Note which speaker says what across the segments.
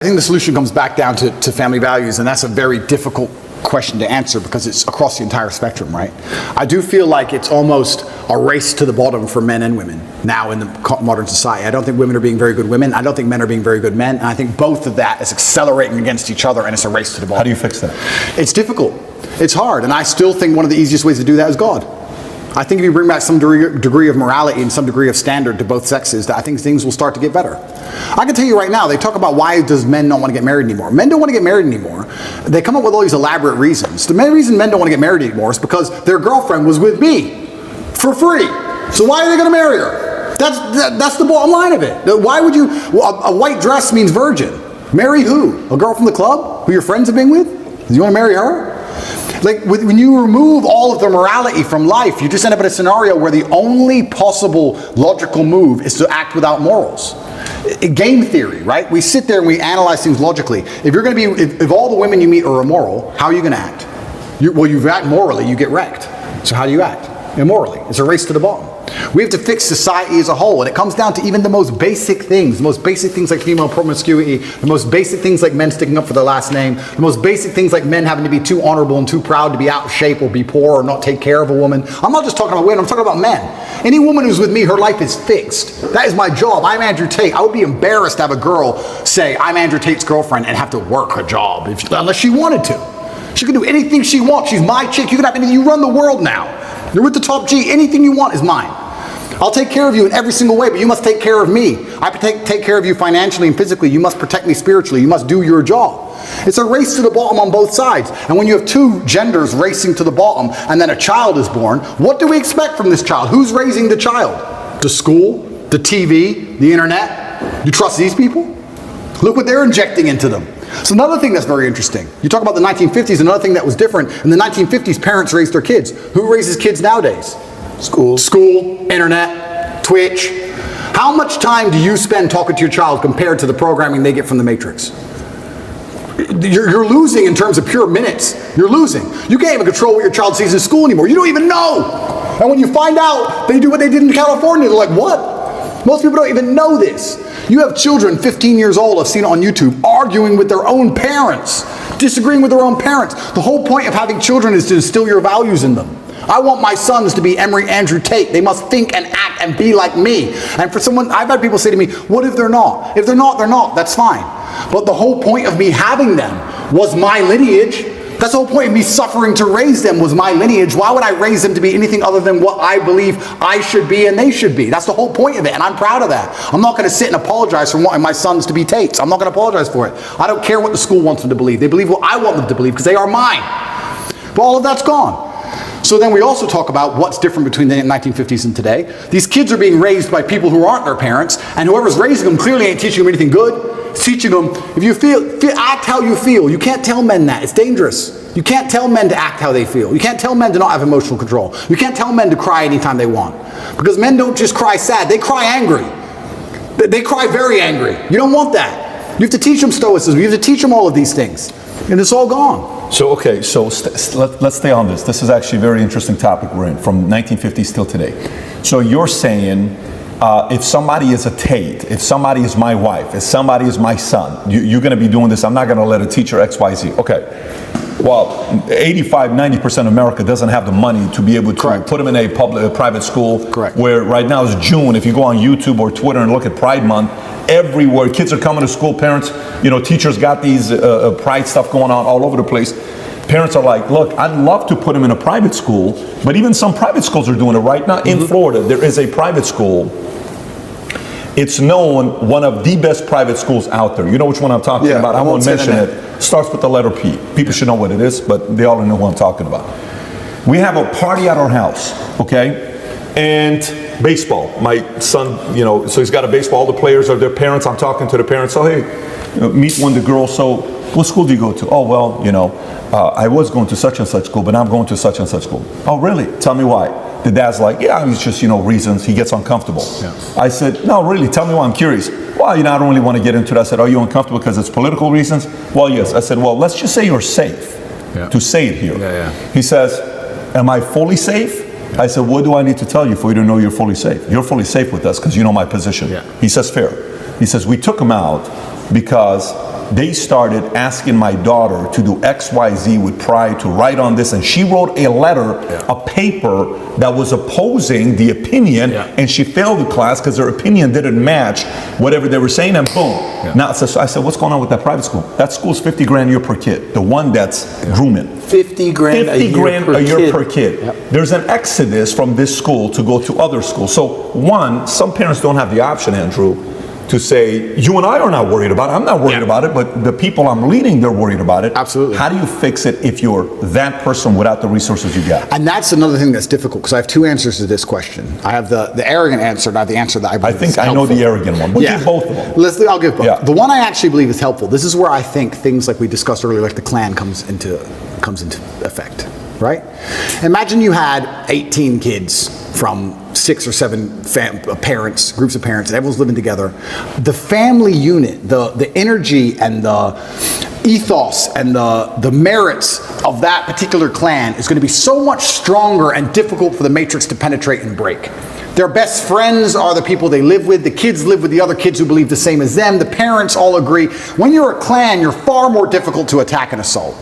Speaker 1: I think the solution comes back down to family values, and that's a very difficult question to answer because it's across the entire spectrum, right? I do feel like it's almost a race to the bottom for men and women now in the modern society. I don't think women are being very good women. I don't think men are being very good men. And I think both of that is accelerating against each other, and it's a race to the bottom.
Speaker 2: How do you fix that?
Speaker 1: It's difficult. It's hard. And I still think one of the easiest ways to do that is God. I think if you bring back some degree of morality and some degree of standard to both sexes, I think things will start to get better. I can tell you right now, they talk about why does men not want to get married anymore. Men don't want to get married anymore. They come up with all these elaborate reasons. The main reason men don't want to get married anymore is because their girlfriend was with me for free. So why are they going to marry her? That's the bottom line of it. Why would you, a white dress means virgin. Marry who? A girl from the club who your friends have been with? Do you want to marry her? Like, when you remove all of the morality from life, you just end up in a scenario where the only possible logical move is to act without morals. Game theory, right? We sit there and we analyze things logically. If you're going to be, if all the women you meet are immoral, how are you going to act? Well, you act morally, you get wrecked. So how do you act? Immorally. It's a race to the bottom. We have to fix society as a whole, and it comes down to even the most basic things like female promiscuity, the most basic things like men sticking up for their last name, the most basic things like men having to be too honorable and too proud to be out of shape or be poor or not take care of a woman. I'm not just talking about women, I'm talking about men. Any woman who's with me, her life is fixed. That is my job. I'm Andrew Tate. I would be embarrassed to have a girl say, I'm Andrew Tate's girlfriend and have to work her job, unless she wanted to. She can do anything she wants. She's my chick. You can have anything. You run the world now. You're with the top G. Anything you want is mine. I'll take care of you in every single way, but you must take care of me. I take care of you financially and physically. You must protect me spiritually. You must do your job. It's a race to the bottom on both sides. And when you have two genders racing to the bottom and then a child is born, what do we expect from this child? Who's raising the child? The school? The TV? The internet? You trust these people? Look what they're injecting into them. So another thing that's very interesting. You talk about the 1950s, another thing that was different. In the 1950s, parents raised their kids. Who raises kids nowadays? School, internet, Twitch. How much time do you spend talking to your child compared to the programming they get from the Matrix? You're losing in terms of pure minutes. You're losing. You can't even control what your child sees in school anymore. You don't even know. And when you find out they do what they did in California, they're like, what? Most people don't even know this. You have children 15 years old, I've seen it on YouTube, arguing with their own parents, disagreeing with their own parents. The whole point of having children is to instill your values in them. I want my sons to be Andrew Tate. They must think and act and be like me. And for someone, I've had people say to me, what if they're not? If they're not, they're not. That's fine. But the whole point of me having them was my lineage. That's the whole point of me suffering to raise them was my lineage. Why would I raise them to be anything other than what I believe I should be and they should be? That's the whole point of it, and I'm proud of that. I'm not going to sit and apologize for wanting my sons to be Tates. I'm not going to apologize for it. I don't care what the school wants them to believe. They believe what I want them to believe because they are mine. But all of that's gone. So then we also talk about what's different between the 1950s and today. These kids are being raised by people who aren't their parents, and whoever's raising them clearly ain't teaching them anything good. It's teaching them, if you feel, act how you feel. You can't tell men that. It's dangerous. You can't tell men to act how they feel. You can't tell men to not have emotional control. You can't tell men to cry anytime they want. Because men don't just cry sad, they cry angry. They cry very angry. You don't want that. You have to teach them stoicism. You have to teach them all of these things. And it's all gone.
Speaker 2: So, okay, so let's stay on this. This is actually a very interesting topic we're in, from 1950s till today. So you're saying, if somebody is a Tate, if somebody is my wife, if somebody is my son, you're going to be doing this. I'm not going to let a teacher XYZ. Okay. Well, 85-90% of America doesn't have the money to be able to
Speaker 1: Correct.
Speaker 2: put them in a private school.
Speaker 1: Correct.
Speaker 2: Where right now is June. If you go on YouTube or Twitter and look at Pride Month, everywhere kids are coming to school. Parents, teachers got these pride stuff going on all over the place. Parents are like, look, I'd love to put them in a private school, but even some private schools are doing it right now. In Florida, there is a private school. It's known one of the best private schools out there. You know which one I'm talking about? I won't mention it. Starts with the letter P. People should know what it is, but they all know what I'm talking about. We have a party at our house, okay? And baseball. My son, so he's got a baseball. All the players are their parents. I'm talking to the parents. So, hey, meet one of the girls. So, what school do you go to? Oh, well, I was going to such and such school, but now I'm going to such and such school. Oh, really? Tell me why. The dad's like, yeah, it's just, reasons. He gets uncomfortable. Yeah. I said, no, really, tell me why. I'm curious. Well, I don't really want to get into it. I said, are you uncomfortable because it's political reasons? Well, yes. I said, well, let's just say you're safe to say it here. He says, am I fully safe? I said, what do I need to tell you for you to know you're fully safe? You're fully safe with us because you know my position. He says, fair. He says, we took him out because they started asking my daughter to do XYZ with pride, to write on this, and she wrote a letter, a paper that was opposing the opinion, and she failed the class because her opinion didn't match whatever they were saying, and boom. Now, so I said, what's going on with that private school? That school's $50 grand a year per kid, the one that's grooming.
Speaker 3: 50 grand a year per kid.
Speaker 2: There's an exodus from this school to go to other schools. So one, some parents don't have the option, Andrew, to say, you and I are not worried about it. I'm not worried about it, but the people I'm leading, they're worried about it.
Speaker 1: Absolutely.
Speaker 2: How do you fix it if you're that person without the resources you got?
Speaker 1: And that's another thing that's difficult, because I have two answers to this question. I have the arrogant answer, and I have the answer that I believe is helpful.
Speaker 2: I know the arrogant one, but give both of them.
Speaker 1: I'll give both. The one I actually believe is helpful. This is where I think things like we discussed earlier, like the Klan comes into effect, right? Imagine you had 18 kids from 6 or 7 parents, groups of parents, and everyone's living together. The family unit, the energy and the ethos and the merits of that particular clan is going to be so much stronger and difficult for the matrix to penetrate and break. Their best friends are the people they live with. The kids live with the other kids who believe the same as them. The parents all agree. When you're a clan, you're far more difficult to attack and assault.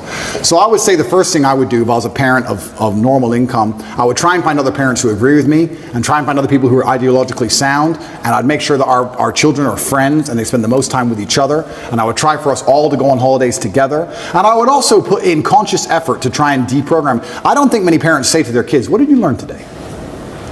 Speaker 1: So I would say the first thing I would do if I was a parent of normal income, I would try and find other parents who agree with me and try and find other people who are ideologically sound, and I'd make sure that our children are friends and they spend the most time with each other, and I would try for us all to go on holidays together, and I would also put in conscious effort to try and deprogram. I don't think many parents say to their kids, what did you learn today?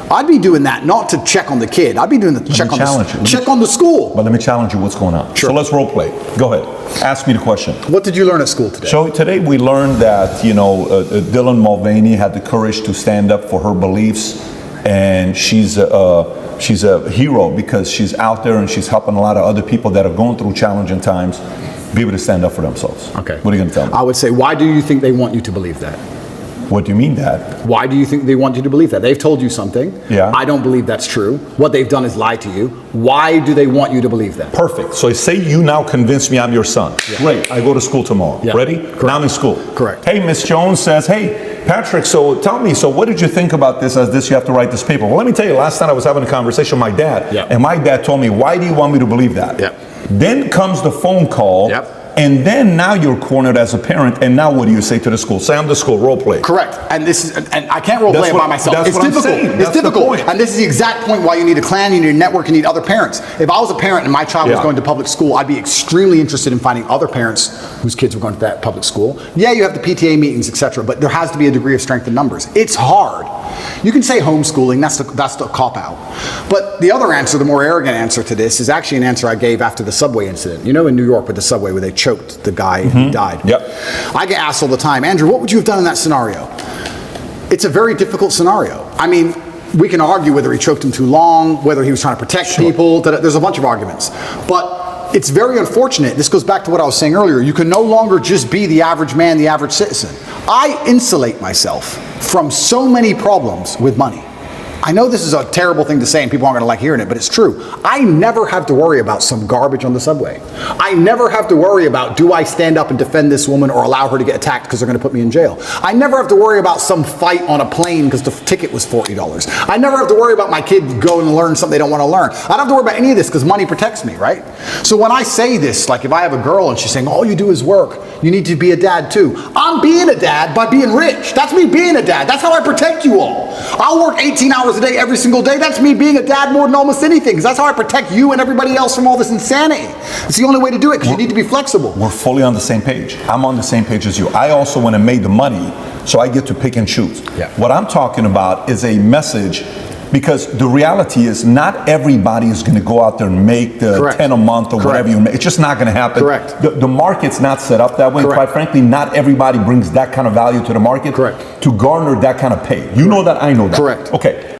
Speaker 1: I'd be doing that not to check on the kid. I'd be doing that to check on the school.
Speaker 2: But let me challenge you. What's going on?
Speaker 1: Sure.
Speaker 2: So let's role play. Go ahead. Ask me the question.
Speaker 1: What did you learn at school today?
Speaker 2: So today we learned that Dylan Mulvaney had the courage to stand up for her beliefs, and she's a hero because she's out there and she's helping a lot of other people that are going through challenging times be able to stand up for themselves.
Speaker 1: Okay.
Speaker 2: What are you going to tell me?
Speaker 1: I would say, why do you think they want you to believe that?
Speaker 2: What do you mean that?
Speaker 1: Why do you think they want you to believe that? They've told you something.
Speaker 2: Yeah.
Speaker 1: I don't believe that's true. What they've done is lie to you. Why do they want you to believe that?
Speaker 2: Perfect. So say you now convince me I'm your son.
Speaker 1: Yeah.
Speaker 2: Great. I go to school tomorrow.
Speaker 1: Yeah.
Speaker 2: Ready?
Speaker 1: Correct.
Speaker 2: Now I'm in school.
Speaker 1: Correct.
Speaker 2: Hey, Miss Jones says, hey, Patrick, so tell me, so what did you think about this as this, you have to write this paper? Well, let me tell you, last night I was having a conversation with my dad, and my dad told me, why do you want me to believe that? Then comes the phone call. And then now you're cornered as a parent, and now what do you say to the school? Say I'm the school, role play.
Speaker 1: Correct. And I can't role play it by myself. It's difficult. It's difficult. And this is the exact point why you need a clan, you need a network, you need other parents. If I was a parent and my child was going to public school, I'd be extremely interested in finding other parents whose kids were going to that public school. Yeah, you have the PTA meetings, etc., but there has to be a degree of strength in numbers. It's hard. You can say homeschooling, that's the cop-out. But the other answer, the more arrogant answer to this, is actually an answer I gave after the subway incident. You know, in New York with the subway where they choked the guy and he died. I get asked all the time, Andrew, what would you have done in that scenario? It's a very difficult scenario. I mean, we can argue whether he choked him too long, whether he was trying to protect people. There's a bunch of arguments. But it's very unfortunate. This goes back to what I was saying earlier. You can no longer just be the average man, the average citizen. I insulate myself from so many problems with money. I know this is a terrible thing to say and people aren't going to like hearing it, but it's true. I never have to worry about some garbage on the subway. I never have to worry about, do I stand up and defend this woman or allow her to get attacked because they're going to put me in jail? I never have to worry about some fight on a plane because the ticket was $40. I never have to worry about my kid going to learn something they don't want to learn. I don't have to worry about any of this because money protects me, right? So when I say this, like if I have a girl and she's saying, all you do is work, you need to be a dad too. I'm being a dad by being rich. That's me being a dad. That's how I protect you all. I'll work 18 hours a day every single day. That's me being a dad more than almost anything, because that's how I protect you and everybody else from all this insanity. It's the only way to do it, because you need to be flexible.
Speaker 2: We're fully on the same page. I'm on the same page as you. I also went and made the money, so I get to pick and choose. What I'm talking about is a message, because the reality is not everybody is going to go out there and make the 10 a month or whatever you make. It's just not going to happen. The market's not set up that way. Quite frankly, not everybody brings that kind of value to the market to garner that kind of pay. You know that, I know that. Okay.